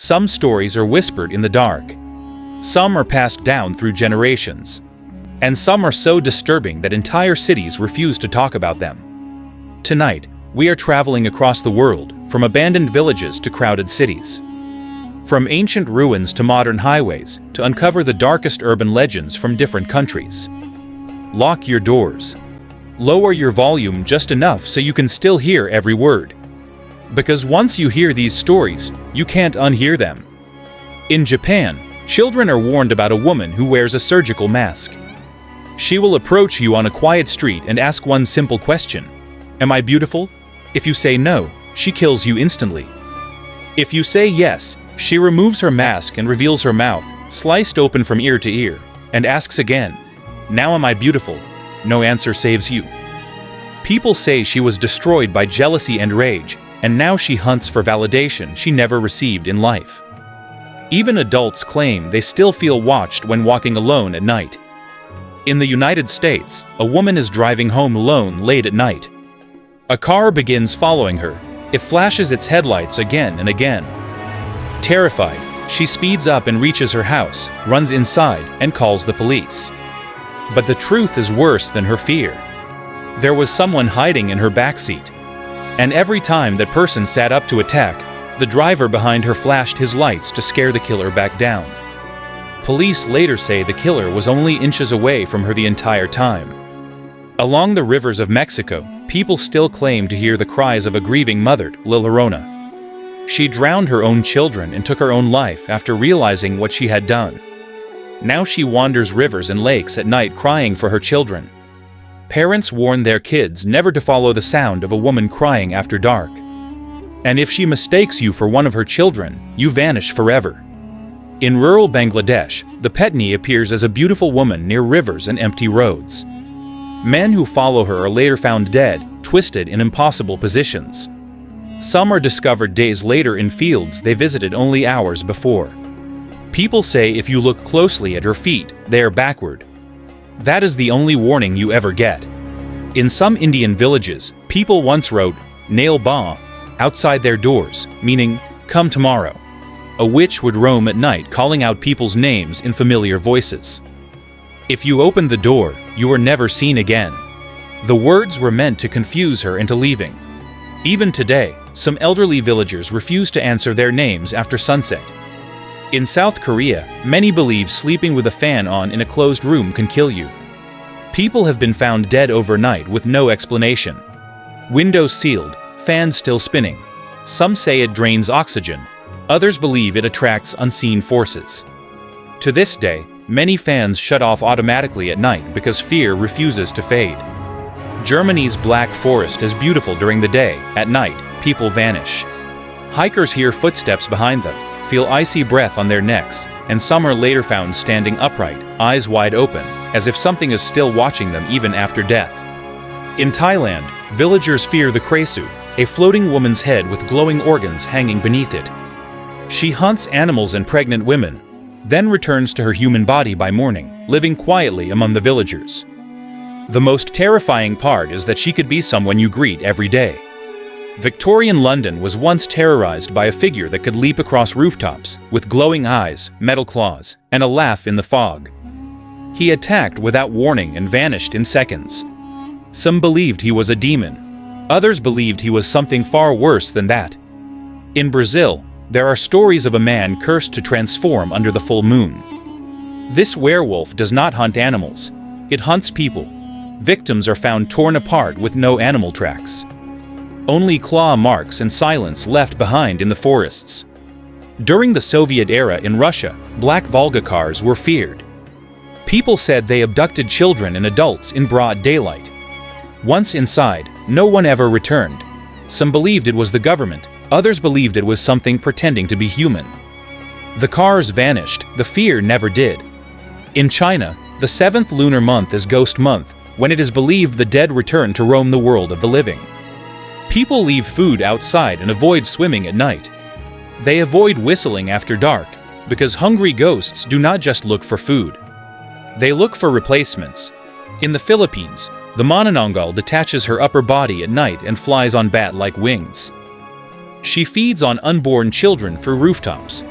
Some stories are whispered in the dark. Some are passed down through generations. And some are so disturbing that entire cities refuse to talk about them. Tonight, we are traveling across the world, from abandoned villages to crowded cities. From ancient ruins to modern highways, to uncover the darkest urban legends from different countries. Lock your doors. Lower your volume just enough so you can still hear every word. Because once you hear these stories, you can't unhear them. In Japan, children are warned about a woman who wears a surgical mask. She will approach you on a quiet street and ask one simple question. Am I beautiful? If you say no, she kills you instantly. If you say yes, she removes her mask and reveals her mouth, sliced open from ear to ear, and asks again, "Now am I beautiful?" No answer saves you. People say she was destroyed by jealousy and rage, and now she hunts for validation she never received in life. Even adults claim they still feel watched when walking alone at night. In the United States, a woman is driving home alone late at night. A car begins following her. It flashes its headlights again and again. Terrified, she speeds up and reaches her house, runs inside, and calls the police. But the truth is worse than her fear. There was someone hiding in her backseat. And every time that person sat up to attack, the driver behind her flashed his lights to scare the killer back down. Police later say the killer was only inches away from her the entire time. Along the rivers of Mexico, people still claim to hear the cries of a grieving mother, La Llorona. She drowned her own children and took her own life after realizing what she had done. Now she wanders rivers and lakes at night crying for her children. Parents warn their kids never to follow the sound of a woman crying after dark. And if she mistakes you for one of her children, you vanish forever. In rural Bangladesh, the Petni appears as a beautiful woman near rivers and empty roads. Men who follow her are later found dead, twisted in impossible positions. Some are discovered days later in fields they visited only hours before. People say if you look closely at her feet, they are backward. That is the only warning you ever get. In some Indian villages, people once wrote, "Nail ba," outside their doors, meaning, "Come tomorrow." A witch would roam at night calling out people's names in familiar voices. If you opened the door, you were never seen again. The words were meant to confuse her into leaving. Even today, some elderly villagers refuse to answer their names after sunset. In South Korea, many believe sleeping with a fan on in a closed room can kill you. People have been found dead overnight with no explanation. Windows sealed, fans still spinning. Some say it drains oxygen. Others believe it attracts unseen forces. To this day, many fans shut off automatically at night because fear refuses to fade. Germany's Black Forest is beautiful during the day. At night, people vanish. Hikers hear footsteps behind them, feel icy breath on their necks, and some are later found standing upright, eyes wide open, as if something is still watching them even after death. In Thailand, villagers fear the kresu, a floating woman's head with glowing organs hanging beneath it. She hunts animals and pregnant women, then returns to her human body by morning, living quietly among the villagers. The most terrifying part is that she could be someone you greet every day. Victorian London was once terrorized by a figure that could leap across rooftops, with glowing eyes, metal claws, and a laugh in the fog. He attacked without warning and vanished in seconds. Some believed he was a demon. Others believed he was something far worse than that. In Brazil, there are stories of a man cursed to transform under the full moon. This werewolf does not hunt animals. It hunts people. Victims are found torn apart with no animal tracks. Only claw marks and silence left behind in the forests. During the Soviet era in Russia, black Volga cars were feared. People said they abducted children and adults in broad daylight. Once inside, no one ever returned. Some believed it was the government. Others believed it was something pretending to be human. The cars vanished, the fear never did. In China, the 7th lunar month is Ghost Month, when it is believed the dead return to roam the world of the living. People leave food outside and avoid swimming at night. They avoid whistling after dark, because hungry ghosts do not just look for food. They look for replacements. In the Philippines, the manananggal detaches her upper body at night and flies on bat-like wings. She feeds on unborn children for rooftops,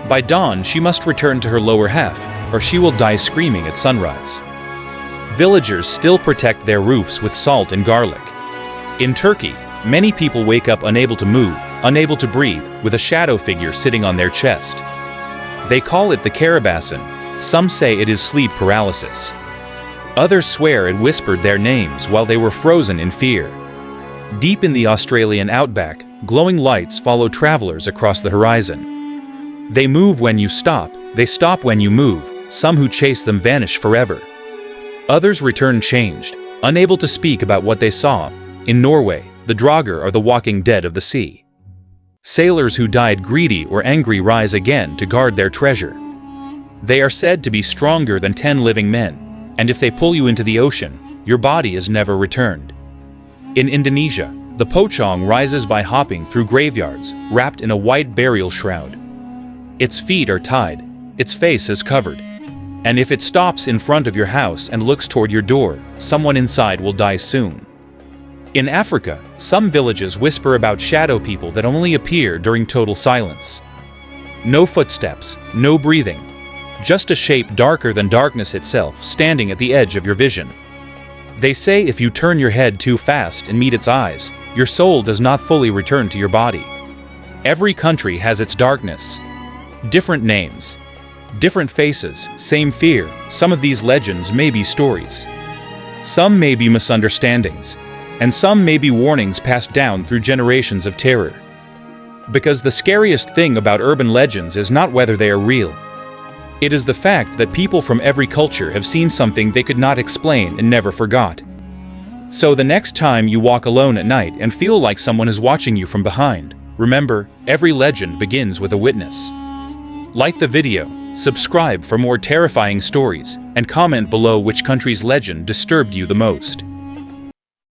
By dawn, she must return to her lower half, or she will die screaming at sunrise. Villagers still protect their roofs with salt and garlic. In Turkey, many people wake up unable to move, unable to breathe, with a shadow figure sitting on their chest. They call it the karabasan. Some say it is sleep paralysis. Others swear it whispered their names while they were frozen in fear. Deep in the Australian outback, glowing lights follow travelers across the horizon. They move when you stop, they stop when you move. Some who chase them vanish forever. Others return changed, unable to speak about what they saw. In Norway, the Draugr are the walking dead of the sea. Sailors who died greedy or angry rise again to guard their treasure. They are said to be stronger than 10 living men, and if they pull you into the ocean, your body is never returned. In Indonesia, the pocong rises by hopping through graveyards, wrapped in a white burial shroud. Its feet are tied, its face is covered, and if it stops in front of your house and looks toward your door, someone inside will die soon. In Africa, some villages whisper about shadow people that only appear during total silence. No footsteps, no breathing, just a shape darker than darkness itself standing at the edge of your vision. They say if you turn your head too fast and meet its eyes, your soul does not fully return to your body. Every country has its darkness. Different names, different faces, same fear. Some of these legends may be stories. Some may be misunderstandings, and some may be warnings passed down through generations of terror. Because the scariest thing about urban legends is not whether they are real. It is the fact that people from every culture have seen something they could not explain and never forgot. So the next time you walk alone at night and feel like someone is watching you from behind, remember, every legend begins with a witness. Like the video, subscribe for more terrifying stories, and comment below which country's legend disturbed you the most.